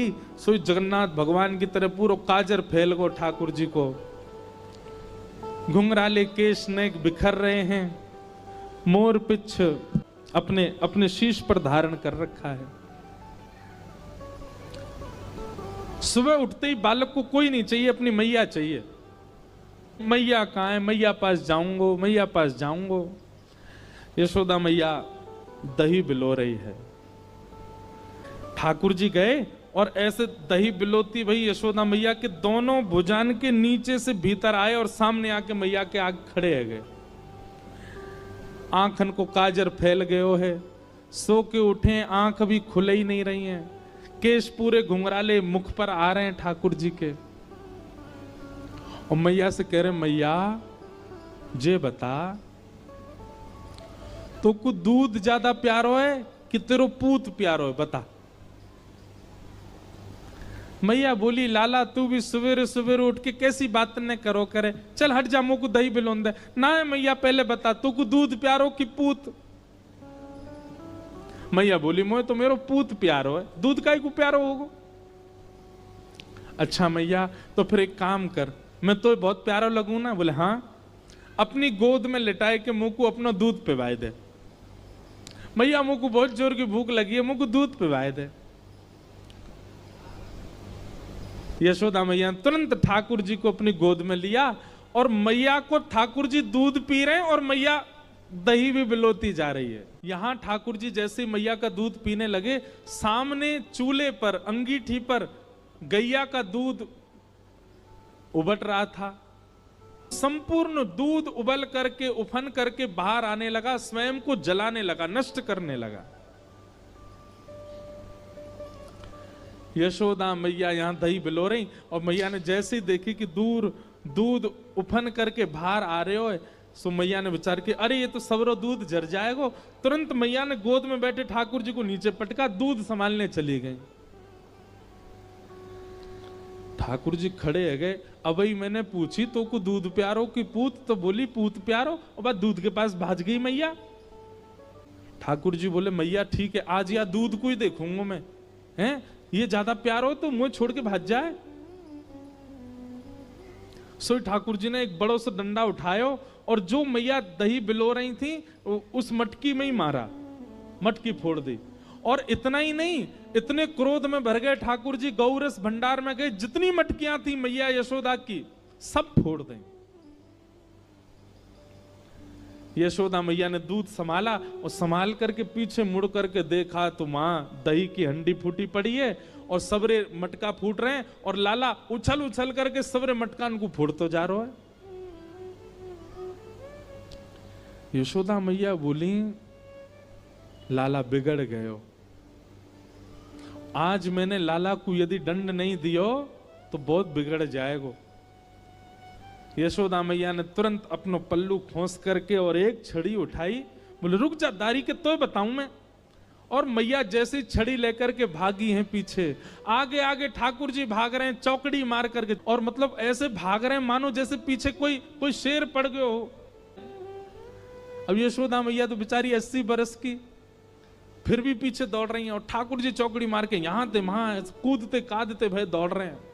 ली, सो जगन्नाथ भगवान की तरह पूरा काजर फैल गो ठाकुर जी को। घुंघराले केश नेक बिखर रहे हैं, मोर पिछ अपने अपने शीश पर धारण कर रखा है। सुबह उठते ही बालक को कोई नहीं चाहिए, अपनी मैया चाहिए। मैया कहाँ है, मैया पास जाऊंगो, मैया पास जाऊंगो। यशोदा मैया दही बिलो रही है। ठाकुर जी गए और ऐसे दही बिलोती भाई यशोदा मैया के दोनों भुजान के नीचे से भीतर आए और सामने आके मैया के आगे खड़े है गए। आंखन को काजर फैल गयो है, सो के उठे, आंख भी खुले ही नहीं रही हैं, केश पूरे घुंघराले मुख पर आ रहे हैं ठाकुर जी के। और मैया से कह रहे, मैया जे बता, तो को दूध ज्यादा प्यारो है कि तेरो पूत प्यारो है, बता। मैया बोली, लाला तू भी सवेरे सवेरे उठ के कैसी बात न करो करे, चल हट जा, मुझको दही बिलोन दे। ना है मैया, पहले बता तू को दूध प्यारो कि पूत। मैया बोली, मोए तो मेरो पूत प्यारो है, दूध काई को प्यारो होगो। अच्छा मैया, तो फिर एक काम कर, मैं तो बहुत प्यारा लगूं ना। बोले हाँ, अपनी गोद में लिटाए के मुंह को अपना दूध पिवाए दे। मैया मुंह को बहुत जोर की भूख लगी है, मुंह को दूध पिवाए दे। यशोदा मैया तुरंत ठाकुर जी को अपनी गोद में लिया और मैया को ठाकुर जी दूध पी रहे हैं और मैया दही भी बिलोती जा रही है। यहां ठाकुर जी जैसे मैया का दूध पीने लगे, सामने चूल्हे पर अंगीठी पर गैया का दूध उबल रहा था। संपूर्ण दूध उबल करके उफन करके बाहर आने लगा, स्वयं को जलाने लगा, नष्ट करने लगा। यशोदा मैया यहां दही बिलो रही और मैया ने जैसे ही देखी कि दूर दूध उफन करके बाहर आ रहे हो, सो मैया ने विचार किया, अरे ये तो सबरो दूध जर जाएगा। तुरंत मैया ने गोद में बैठे ठाकुर जी को नीचे पटका, दूध संभालने चली गई। ठाकुर जी खड़े है गए। अब ही मैंने पूछी तो को दूध प्यारो कि पूत, तो बोली पूत प्यारो, और बाद दूध के पास भाज गई मैया। ठाकुर जी बोले, मैया ठीक है, आज या दूध को ही देखूंगा मैं, हैं ये ज्यादा प्यार हो तो मुझे छोड़ के भाग जाए। सो ठाकुर जी ने एक बड़ो सा डंडा उठायो और जो मैया दही बिलो रही थी उस मटकी में ही मारा, मटकी फोड़ दी। और इतना ही नहीं, इतने क्रोध में भर गए ठाकुर जी, गौरस भंडार में गए, जितनी मटकियां थी मैया यशोदा की सब फोड़ दें। यशोदा मैया ने दूध संभाला और संभाल करके पीछे मुड़ करके देखा तो मां दही की हंडी फूटी पड़ी है और सबरे मटका फूट रहे हैं और लाला उछल उछल करके सबरे मटकान को फोड़ते जा रहा है। यशोदा मैया बोली, लाला बिगड़ गयो, आज मैंने लाला को यदि दंड नहीं दियो तो बहुत बिगड़ जाएगा। यशोदा मैया ने तुरंत अपनो पल्लू खोस करके और एक छड़ी उठाई, बोले रुक जा दारी के तो बताऊं मैं। और मैया जैसी छड़ी लेकर के भागी हैं पीछे, आगे आगे ठाकुर जी भाग रहे हैं चौकड़ी मार करके, और मतलब ऐसे भाग रहे हैं मानो जैसे पीछे कोई शेर पड़ गयो हो। अब यशोदा मैया तो बेचारी 80 बरस की, फिर भी पीछे दौड़ रही हैं और ठाकुर जी चौकड़ी मार के यहां थे वहां कूदते कादते भय दौड़ रहे हैं।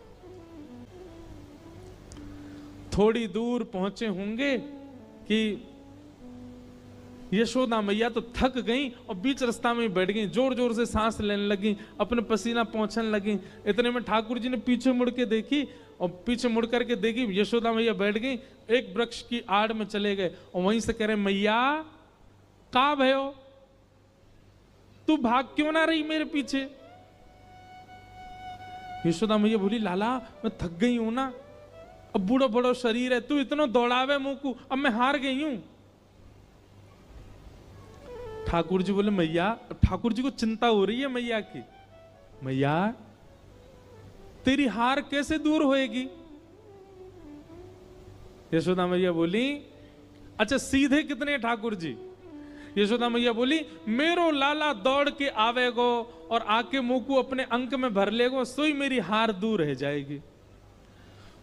थोड़ी दूर पहुंचे होंगे कि यशोदा मैया तो थक गई और बीच रास्ता में बैठ गई, जोर जोर से सांस लेने लगी, अपने पसीना पहुंचने लगी। इतने में ठाकुर जी ने पीछे मुड़ के देखी और पीछे मुड़ करके देखी यशोदा मैया बैठ गई, एक वृक्ष की आड़ में चले गए और वहीं से कह रहे, मैया कहां भयो, तू भाग क्यों ना रही मेरे पीछे। यशोदा मैया बोली, लाला मैं थक गई हूं ना, अब बूढ़ो बड़ो शरीर है, तू इतना दौड़ावे मुंह को, अब मैं हार गई हूं। ठाकुर जी बोले, मैया, ठाकुर जी को चिंता हो रही है मैया की, मैया तेरी हार कैसे दूर होएगी। यशोदा मैया बोली, अच्छा सीधे कितने ठाकुर जी। यशोदा मैया बोली, मेरो लाला दौड़ के आवेगो और आके मुंह को अपने अंक में भर लेगो, सोई मेरी हार दूर रह जाएगी।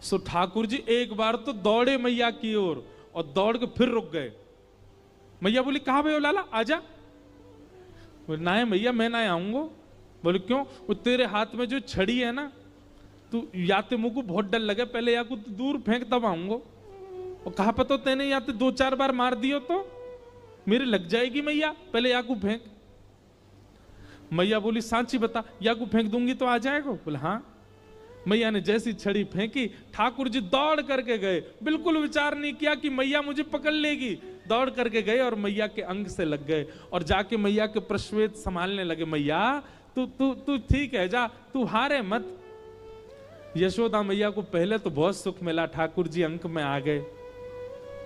सो ठाकुर जी एक बार तो दौड़े मैया की ओर और दौड़ के फिर रुक गए। मैया बोली, कहां भयो लाला, आजा। ना है मैया मैं ना आऊंगा, बोले क्यों? वो तेरे हाथ में जो छड़ी है ना, तू या तो मुझको बहुत डर लगे, पहले या कुछ दूर फेंक तब आऊंगा। और कहा पता तेने या तो 2-4 बार मार दियो तो मेरे लग जाएगी मैया, पहले या को फेंक। मैया बोली सांची बता, या को फेंक दूंगी तो आ जाएगा? बोले हाँ। मैया ने जैसी छड़ी फेंकी, ठाकुर जी दौड़ करके गए, बिल्कुल विचार नहीं किया कि मैया मुझे पकड़ लेगी। दौड़ करके गए और मैया के अंग से लग गए और जाके मैया के प्रश्वेत संभालने लगे। मैया तू तू तू ठीक है, जा, तू हारे मत। यशोदा मैया को पहले तो बहुत सुख मिला, ठाकुर जी अंक में आ गए,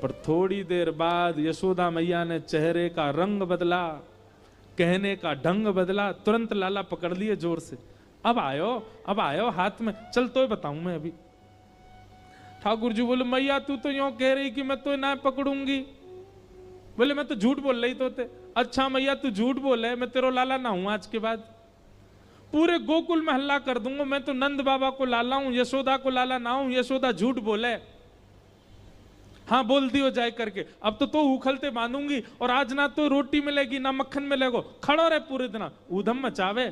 पर थोड़ी देर बाद यशोदा मैया ने चेहरे का रंग बदला, कहने का ढंग बदला, तुरंत लाला पकड़ लिए जोर से। अब आयो हाथ में, चल तो बताऊं मैं अभी। ठाकुर जी बोले मैया तू तो यूं कह रही कि मैं तो ना पकड़ूंगी। बोले मैं तो झूठ बोल रही तो थे। अच्छा मैया तू झूठ बोले, मैं तेरो लाला ना हूं आज के बाद, पूरे गोकुल में हल्ला कर दूंगा मैं तो नंद बाबा को लाला हूं, यशोदा को लाला ना हूं। यशोदा झूठ बोले। हाँ बोल दियो जाए करके, अब तो उखलते बांधूंगी और आज ना तो रोटी मिलेगी ना मक्खन मिलेगा, खड़ो रहे पूरे दिन, ऊधम मचावे।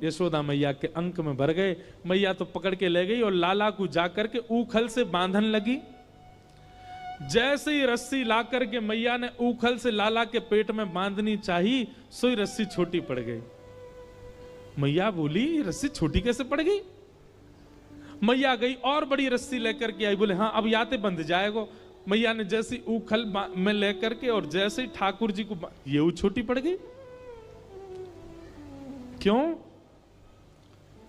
यशोदा मैया के अंक में भर गए। मैया तो पकड़ के ले गई और लाला को जाकर के ऊखल से बांधन लगी। जैसे ही रस्सी ला करके मैया ने ऊखल से लाला के पेट में बांधनी चाहिए, सोई रस्सी छोटी पड़ गई। मैया बोली रस्सी छोटी कैसे पड़ गई? मैया गई और बड़ी रस्सी लेकर के आई। बोले हाँ अब याते बंध जाएगा। मैया ने जैसी ऊखल में लेकर के और जैसे ही ठाकुर जी को ये छोटी पड़ गई। क्यों?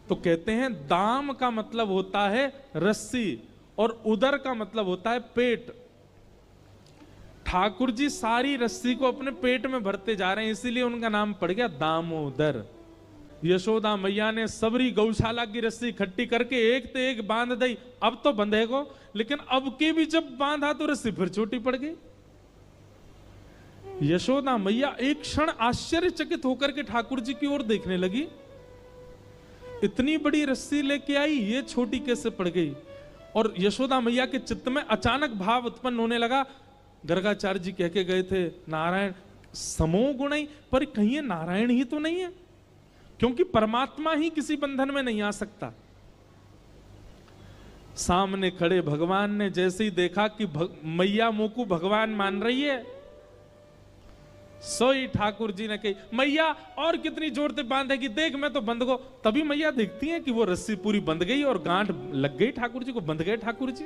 तो कहते हैं दाम का मतलब होता है रस्सी और उदर का मतलब होता है पेट। ठाकुर जी सारी रस्सी को अपने पेट में भरते जा रहे हैं, इसीलिए उनका नाम पड़ गया दामोदर। यशोदा मैया ने सबरी गौशाला की रस्सी इकट्ठी करके एक ते एक बांध दी। अब तो बंधेगो, लेकिन अब के भी जब बांधा तो रस्सी फिर छोटी पड़ गई। यशोदा मैया एक क्षण आश्चर्यचकित होकर के ठाकुर जी की ओर देखने लगी। इतनी बड़ी रस्सी लेके आई, ये छोटी कैसे पड़ गई? और यशोदा मैया के चित्त में अचानक भाव उत्पन्न होने लगा। गर्गाचार्य जी कह के गए थे नारायण समो गुणई, पर कहीं ये नारायण ही तो नहीं है, क्योंकि परमात्मा ही किसी बंधन में नहीं आ सकता। सामने खड़े भगवान ने जैसे ही देखा कि मैया मोकू भगवान मान रही है, सोई ठाकुर जी ने कही मैया और कितनी जोर से बांधेगी, देख मैं तो बंध गो। तभी मैया देखती है कि वो रस्सी पूरी बंध गई और गांठ लग गई ठाकुर जी को, बंध गए ठाकुर जी।